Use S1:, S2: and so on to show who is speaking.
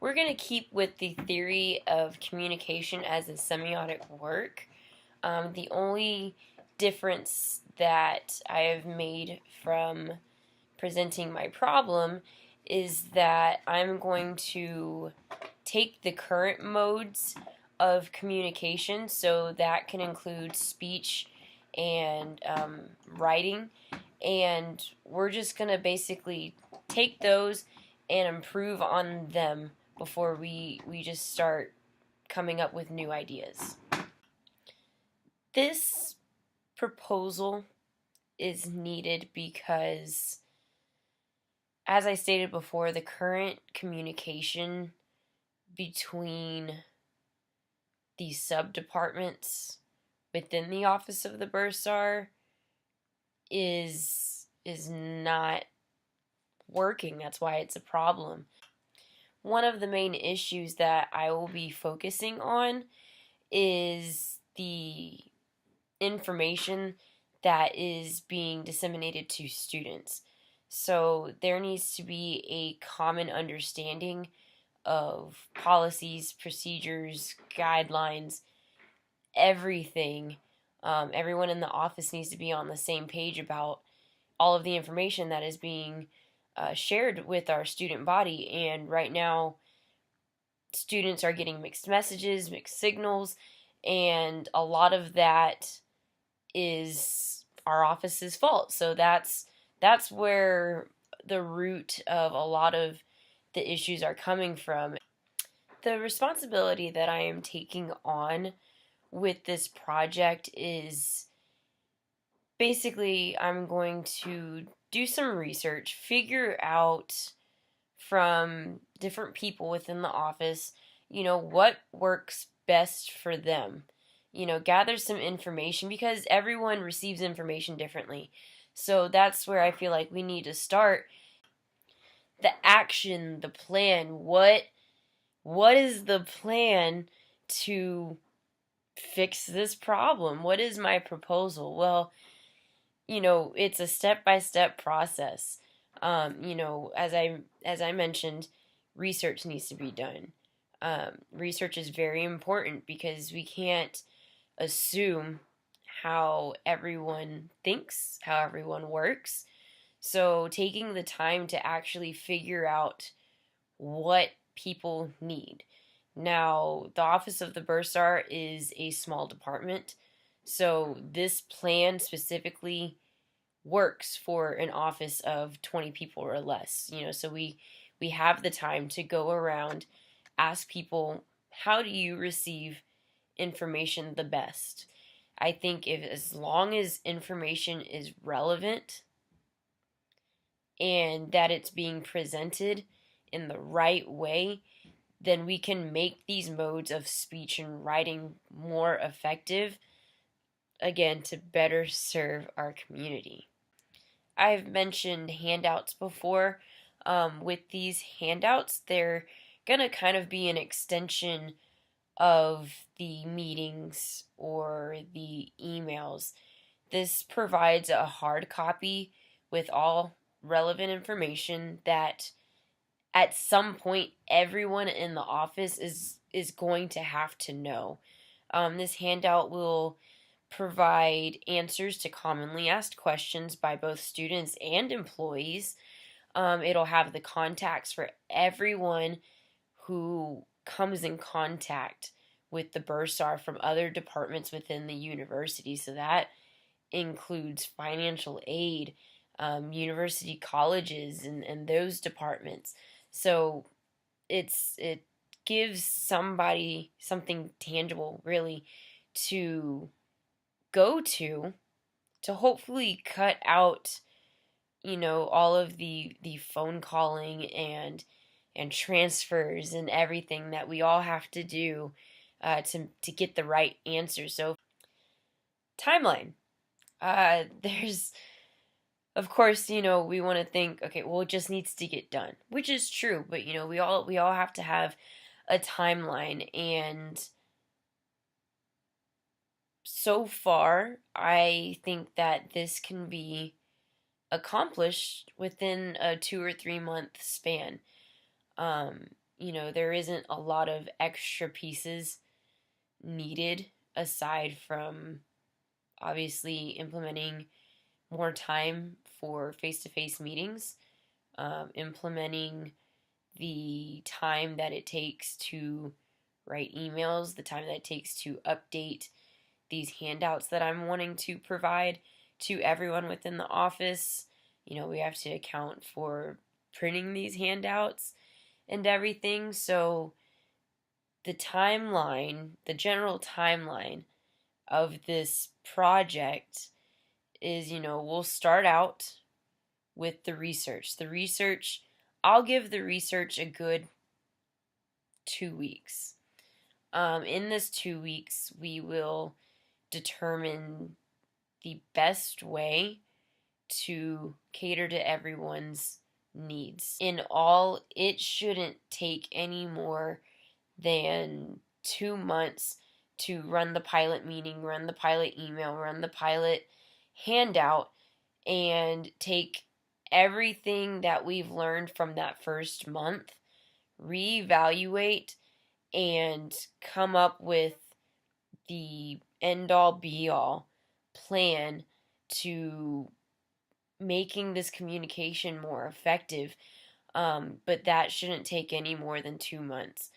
S1: we're going to keep with the theory of communication as a semiotic work. The only difference that I have made from presenting my problem is that I'm going to take the current modes of communication, so that can include speech and writing, and we're just going to basically take those and improve on them before we just start coming up with new ideas. This proposal is needed because, as I stated before, the current communication between the sub-departments within the Office of the Bursar is not working. That's why it's a problem. One of the main issues that I will be focusing on is the information that is being disseminated to students. So there needs to be a common understanding of policies, procedures, guidelines, everything. Everyone in the office needs to be on the same page about all of the information that is being shared with our student body. And right now, students are getting mixed messages, mixed signals, and a lot of that is our office's fault. So that's where the root of a lot of the issues are coming from. The responsibility that I am taking on with this project is basically I'm going to do some research, figure out from different people within the office, what works best for them. Gather some information because everyone receives information differently. So that's where I feel like we need to start. The action, the plan, what is the plan to fix this problem? What is my proposal? Well, it's a step-by-step process. As I mentioned, research needs to be done. Research is very important because we can't assume how everyone thinks, how everyone works. So taking the time to actually figure out what people need. Now, the Office of the Bursar is a small department, so this plan specifically works for an office of 20 people or less. So we have the time to go around, ask people, how do you receive information the best? I think as long as information is relevant and that it's being presented in the right way, then we can make these modes of speech and writing more effective, again, to better serve our community. I've mentioned handouts before. With these handouts, they're going to kind of be an extension of the meetings or the emails. This provides a hard copy with all relevant information that at some point everyone in the office is going to have to know. This handout will provide answers to commonly asked questions by both students and employees. It'll have the contacts for everyone who comes in contact with the Bursar from other departments within the university. So that includes financial aid, university colleges, and those departments. So it gives somebody something tangible, really, to go to hopefully cut out, all of the phone calling and transfers and everything that we all have to do to get the right answer. So, timeline. There's, of course, we want to think, okay, well, it just needs to get done, which is true, but we all have to have a timeline. And so far, I think that this can be accomplished within a 2 or 3 month span. there isn't a lot of extra pieces needed aside from obviously implementing more time for face-to-face meetings, implementing the time that it takes to write emails, the time that it takes to update these handouts that I'm wanting to provide to everyone within the office. We have to account for printing these handouts and everything. So the timeline, the general timeline of this project is, we'll start out with the research. I'll give the research a good 2 weeks. In this 2 weeks, we will determine the best way to cater to everyone's needs. In all, it shouldn't take any more than 2 months to run the pilot meeting, run the pilot email, run the pilot handout, and take everything that we've learned from that first month, reevaluate, and come up with the end all be all plan to making this communication more effective. But that shouldn't take any more than 2 months.